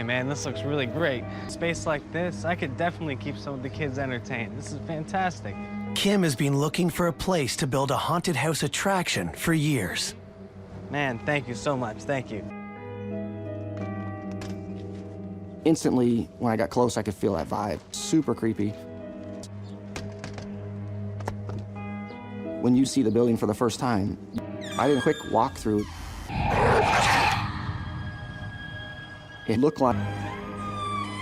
Hey man, this looks really great. Space like this, I could definitely keep some of the kids entertained. This is fantastic. Kim has been looking for a place to build a haunted house attraction for years. Man, thank you so much, thank you. Instantly, when I got close, I could feel that vibe. Super creepy. When you see the building for the first time, I did a quick walk through. It looked like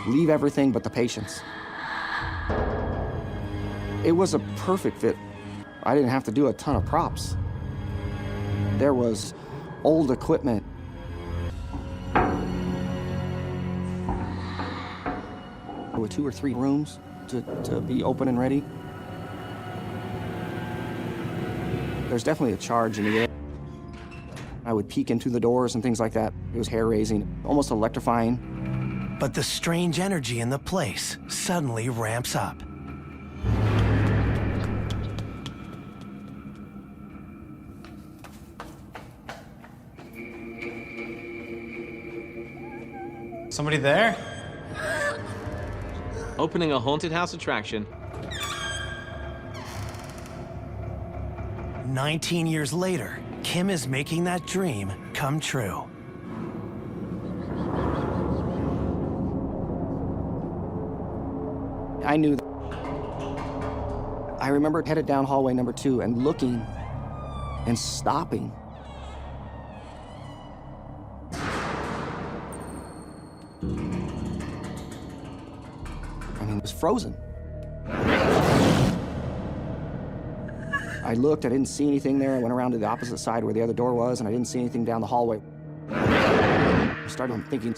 leave everything but the patients. It was a perfect fit. I didn't have to do a ton of props. There was old equipment. There were 2 or 3 rooms to be open and ready. There's definitely a charge in the air. I would peek into the doors and things like that. It was hair-raising, almost electrifying. But the strange energy in the place suddenly ramps up. Somebody there? Opening a haunted house attraction. 19 years later, Kim is making that dream come true. I knew that. I remember headed down hallway number 2 and looking and stopping. I mean, it was frozen. I looked, I didn't see anything there. I went around to the opposite side where the other door was, and I didn't see anything down the hallway. I started thinking.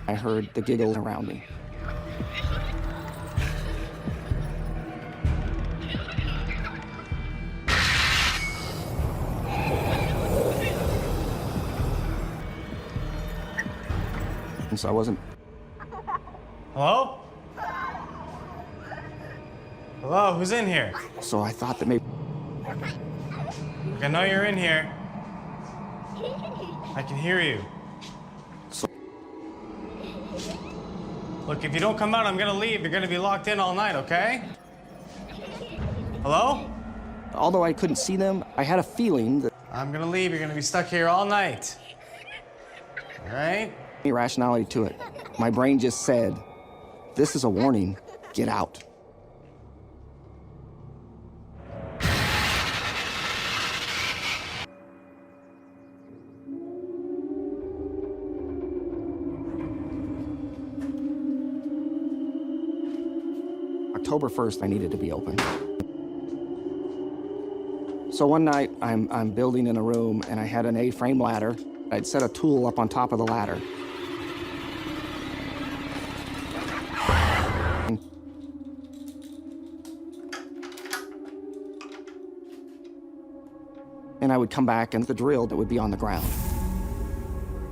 I heard the giggles around me. And so I wasn't. Hello? Hello, who's in here? So I thought that maybe. I know you're in here. I can hear you. So, Look, if you don't come out, I'm gonna leave. You're gonna be locked in all night, okay? Hello? although I couldn't see them, I had a feeling that. I'm gonna leave. You're gonna be stuck here all night. All right? Irrationality to it. My brain just said, this is a warning, get out. October 1st, I needed to be open. So one night, I'm building in a room, and I had an A-frame ladder. I'd set a tool up on top of the ladder. And I would come back, and the drill that would be on the ground.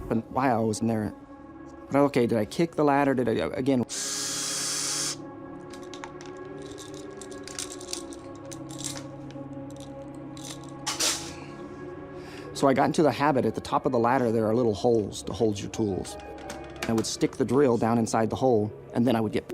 But while I was in there, but okay, did I kick the ladder? Did I, again? So I got into the habit, at the top of the ladder, there are little holes to hold your tools. I would stick the drill down inside the hole, and then I would get...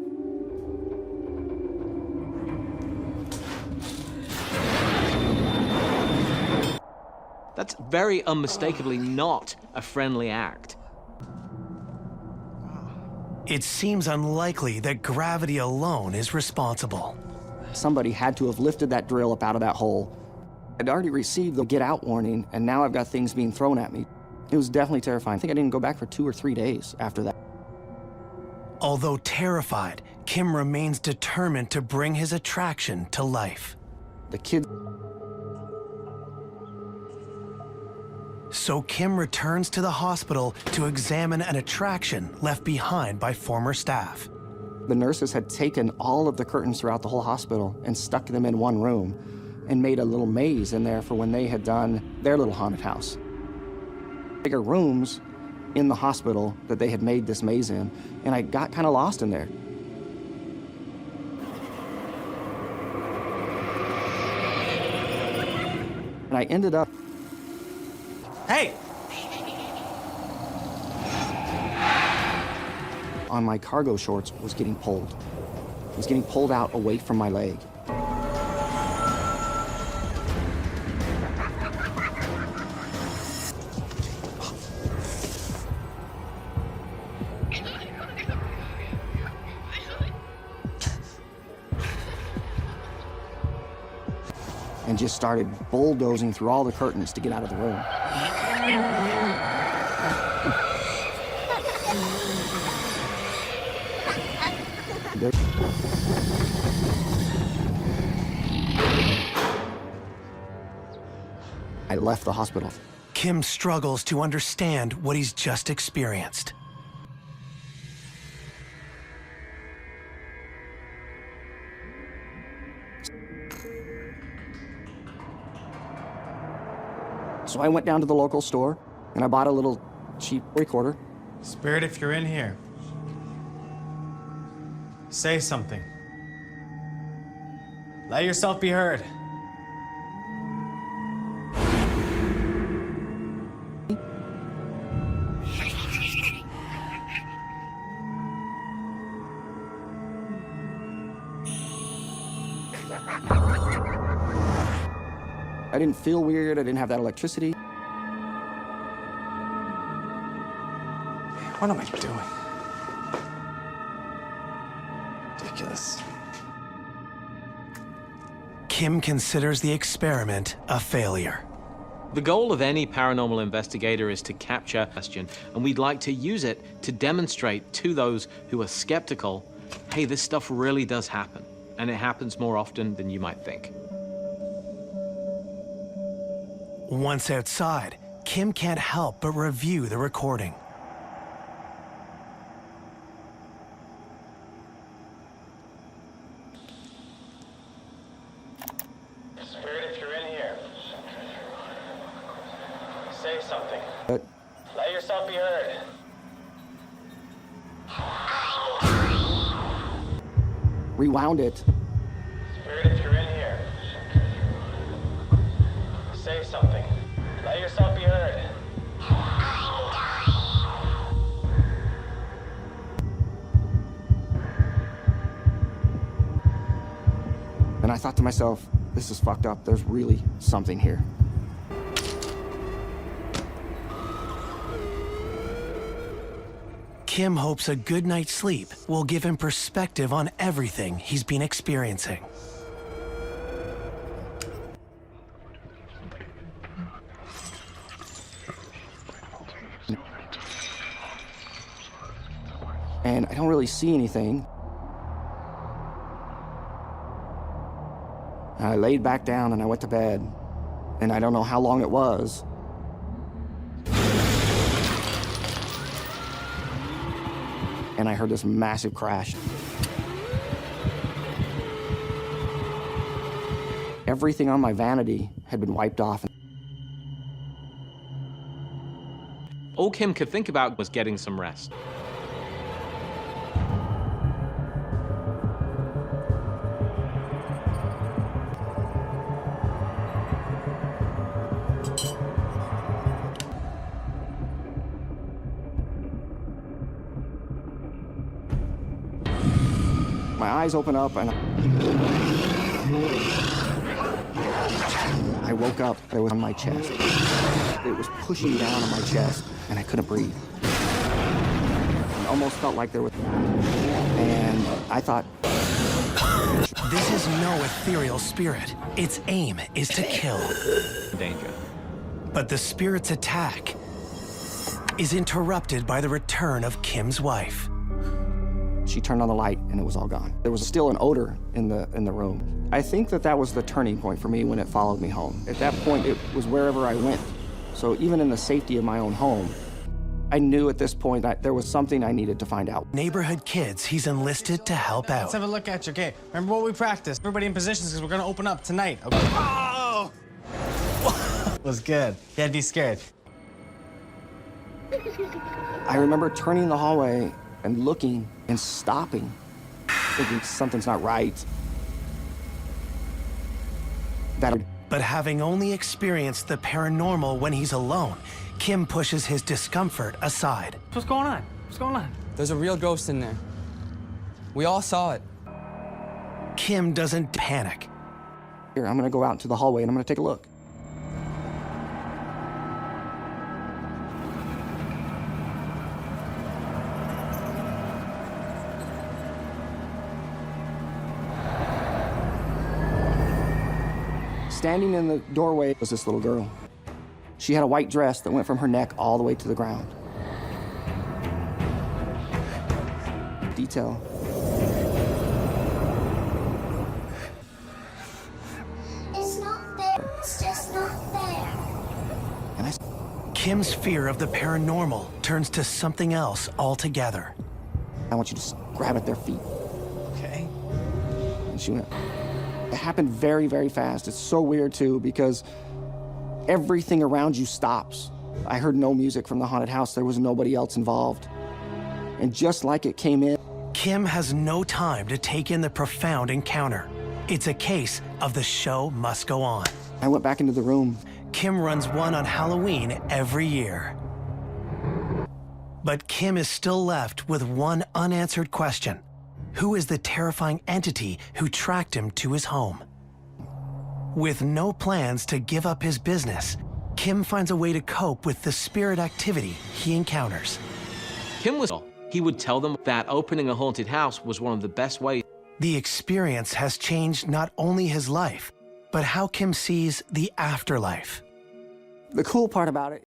That's very unmistakably not a friendly act. It seems unlikely that gravity alone is responsible. Somebody had to have lifted that drill up out of that hole. I'd already received the get out warning, and now I've got things being thrown at me. It was definitely terrifying. I think I didn't go back for 2 or 3 days after that. Although terrified, Kim remains determined to bring his attraction to life. The kid... So Kim returns to the hospital to examine an attraction left behind by former staff. The nurses had taken all of the curtains throughout the whole hospital and stuck them in one room and made a little maze in there for when they had done their little haunted house. Bigger rooms in the hospital that they had made this maze in, and I got kind of lost in there. And And I ended up Hey! on my cargo shorts was getting pulled. It was getting pulled out away from my leg. And just started bulldozing through all the curtains to get out of the room. I left the hospital. Kim struggles to understand what he's just experienced. So I went down to the local store and I bought a little cheap recorder. Spirit, if you're in here, say something. Let yourself be heard. I didn't feel weird. I didn't have that electricity. What am I doing? Ridiculous. Kim considers the experiment a failure. The goal of any paranormal investigator is to capture a question, and we'd like to use it to demonstrate to those who are skeptical, hey, this stuff really does happen, and it happens more often than you might think. Once outside, Kim can't help but review the recording. Spirit, if you're in here, say something. But Let yourself be heard. rewound it. Spirit, if you're in here, say something. Let yourself be heard. And I thought to myself, this is fucked up. There's really something here. Kim hopes a good night's sleep will give him perspective on everything he's been experiencing. And I don't really see anything. I laid back down and I went to bed. And I don't know how long it was. And I heard this massive crash. Everything on my vanity had been wiped off. All Kim could think about was getting some rest. My eyes open up and I woke up. It was on my chest. It was pushing down on my chest and I couldn't breathe. It almost felt like there was... And I thought... This is no ethereal spirit. Its aim is to kill. Danger. But the spirit's attack is interrupted by the return of Kim's wife. She turned on the light and it was all gone. There was still an odor in the room. I think that was the turning point for me when it followed me home. At that point, it was wherever I went. So even in the safety of my own home, I knew at this point that there was something I needed to find out. Neighborhood kids he's enlisted to help out. Let's have a look at you. Okay, remember what we practiced? Everybody in positions because we're gonna open up tonight. Okay. Oh! Was good. You had to be scared. I remember turning the hallway and looking and stopping, thinking something's not right. But having only experienced the paranormal when he's alone, Kim pushes his discomfort aside. What's going on? What's going on? There's a real ghost in there. We all saw it. Kim doesn't panic. Here, I'm gonna go out into the hallway and I'm gonna take a look. Standing in the doorway was this little girl. She had a white dress that went from her neck all the way to the ground. Detail. It's not there. It's just not there. And Kim's fear of the paranormal turns to something else altogether. I want you to just grab at their feet. Okay. And she went. It happened very, very fast. It's so weird, too, because everything around you stops. I heard no music from the haunted house. There was nobody else involved. And just like it came in, Kim has no time to take in the profound encounter. It's a case of the show must go on. I went back into the room. Kim runs one on Halloween every year. But Kim is still left with one unanswered question. Who is the terrifying entity who tracked him to his home? With no plans to give up his business, Kim finds a way to cope with the spirit activity he encounters. Kim was. He would tell them that opening a haunted house was one of the best ways. The experience has changed not only his life, but how Kim sees the afterlife. The cool part about it